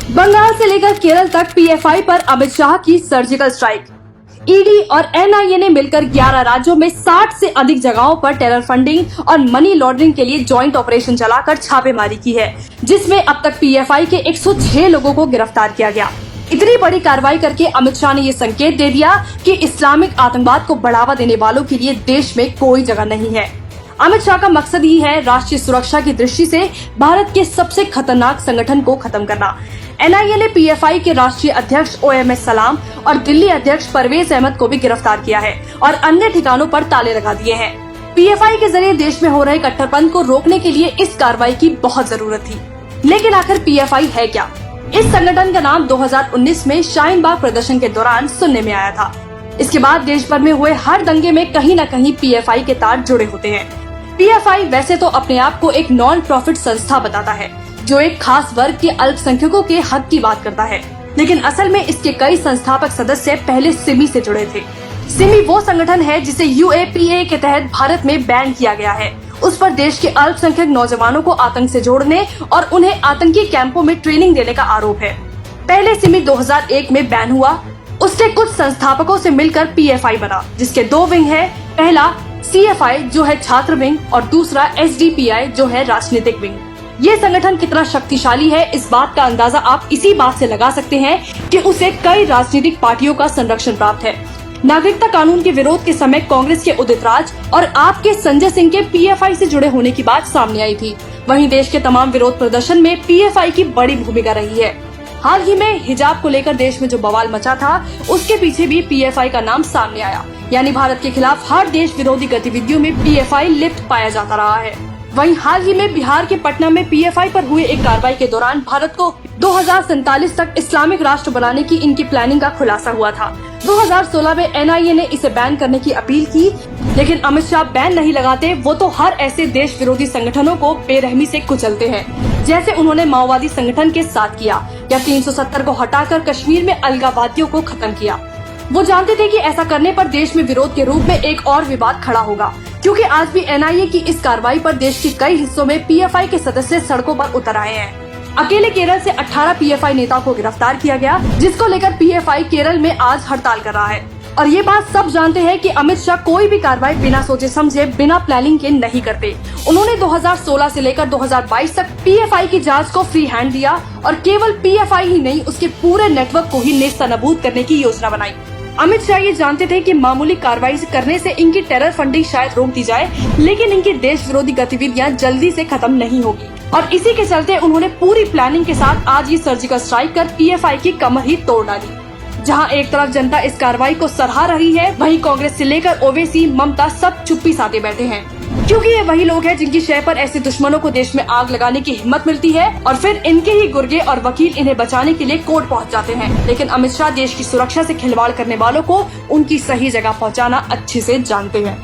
बंगाल से लेकर केरल तक पीएफआई पर अमित शाह की सर्जिकल स्ट्राइक। ईडी और एनआईए ने मिलकर 11 राज्यों में 60 से अधिक जगहों पर टेरर फंडिंग और मनी लॉन्ड्रिंग के लिए जॉइंट ऑपरेशन चलाकर छापेमारी की है, जिसमें अब तक पीएफआई के 106 लोगों को गिरफ्तार किया गया। इतनी बड़ी कार्रवाई करके अमित शाह ने ये संकेत दे दिया कि इस्लामिक आतंकवाद को बढ़ावा देने वालों के लिए देश में कोई जगह नहीं है। अमित शाह का मकसद ही है राष्ट्रीय सुरक्षा की दृष्टि से भारत के सबसे खतरनाक संगठन को खत्म करना। एनआईए ने पीएफआई के राष्ट्रीय अध्यक्ष ओएमएस सलाम और दिल्ली अध्यक्ष परवेज अहमद को भी गिरफ्तार किया है और अन्य ठिकानों पर ताले लगा दिए हैं। पीएफआई के जरिए देश में हो रहे कट्टरपंथ को रोकने के लिए इस कार्रवाई की बहुत जरूरत थी। लेकिन आखिर पीएफआई है क्या? इस संगठन का नाम 2019 में शाहीन बाग प्रदर्शन के दौरान सुनने में आया था। इसके बाद देश भर में हुए हर दंगे में कहीं न कहीं पीएफआई के तार जुड़े होते हैं। पीएफआई वैसे तो अपने आप को एक नॉन प्रॉफिट संस्था बताता है, जो एक खास वर्ग के अल्पसंख्यकों के हक की बात करता है, लेकिन असल में इसके कई संस्थापक सदस्य पहले सिमी से जुड़े थे। सिमी वो संगठन है जिसे यूएपीए के तहत भारत में बैन किया गया है। उस पर देश के अल्पसंख्यक नौजवानों को आतंक से जोड़ने और उन्हें आतंकी कैंपों में ट्रेनिंग देने का आरोप है। पहले सिमी 2001 में बैन हुआ। उसके कुछ संस्थापकों से मिलकर पीएफआई बना, जिसके दो विंग है। पहला सीएफआई जो है छात्र विंग और दूसरा एसडीपीआई जो है राजनीतिक विंग। ये संगठन कितना शक्तिशाली है, इस बात का अंदाजा आप इसी बात से लगा सकते हैं कि उसे कई राजनीतिक पार्टियों का संरक्षण प्राप्त है। नागरिकता कानून के विरोध के समय कांग्रेस के उदित राज और आप के संजय सिंह के पीएफआई से जुड़े होने की बात सामने आई थी। वहीं देश के तमाम विरोध प्रदर्शन में पीएफआई की बड़ी भूमिका रही है। हाल ही में हिजाब को लेकर देश में जो बवाल मचा था, उसके पीछे भी पीएफआई का नाम सामने आया। यानी भारत के खिलाफ हर देश विरोधी गतिविधियों में पीएफआई लिप्त पाया जाता रहा है। वहीं हाल ही में बिहार के पटना में पीएफआई पर हुए एक कार्रवाई के दौरान भारत को 2047 तक इस्लामिक राष्ट्र बनाने की इनकी प्लानिंग का खुलासा हुआ था। 2016 में एनआईए ने इसे बैन करने की अपील की, लेकिन अमित शाह बैन नहीं लगाते। वो तो हर ऐसे देश विरोधी संगठनों को बेरहमी से कुचलते हैं, जैसे उन्होंने माओवादी संगठन के साथ किया या 370 को हटाकर कश्मीर में अलगाववादियों को खत्म किया। वो जानते थे कि ऐसा करने पर देश में विरोध के रूप में एक और विवाद खड़ा होगा, क्योंकि आज भी एनआईए की इस कार्रवाई पर देश के कई हिस्सों में पीएफआई के सदस्य सड़कों पर उतर आए हैं। अकेले केरल से 18 पीएफआई नेताओं को गिरफ्तार किया गया, जिसको लेकर पीएफआई केरल में आज हड़ताल कर रहा है। और ये बात सब जानते हैं कि अमित शाह कोई भी कार्रवाई बिना सोचे समझे, बिना प्लानिंग के नहीं करते। उन्होंने 2016 से लेकर 2022 तक पीएफआई की जांच को फ्री हैंड दिया और केवल पीएफआई ही नहीं, उसके पूरे नेटवर्क को ही नेस्तनाबूद करने की योजना बनाई। अमित शाह ये जानते थे कि मामूली कार्रवाई करने से इनकी टेरर फंडिंग शायद रोक दी जाए, लेकिन इनकी देश विरोधी गतिविधियां जल्दी से खत्म नहीं होगी। और इसी के चलते उन्होंने पूरी प्लानिंग के साथ आज ये सर्जिकल स्ट्राइक कर पीएफआई की कमर ही तोड़ डाली। जहां एक तरफ जनता इस कार्रवाई को सराह रही है, वहीं कांग्रेस से लेकर ओवैसी, ममता सब चुप्पी साधे बैठे हैं, क्योंकि ये वही लोग हैं जिनकी शय पर ऐसे दुश्मनों को देश में आग लगाने की हिम्मत मिलती है और फिर इनके ही गुर्गे और वकील इन्हें बचाने के लिए कोर्ट पहुंच जाते हैं। लेकिन अमित शाह देश की सुरक्षा से खिलवाड़ करने वालों को उनकी सही जगह पहुंचाना अच्छे से जानते हैं।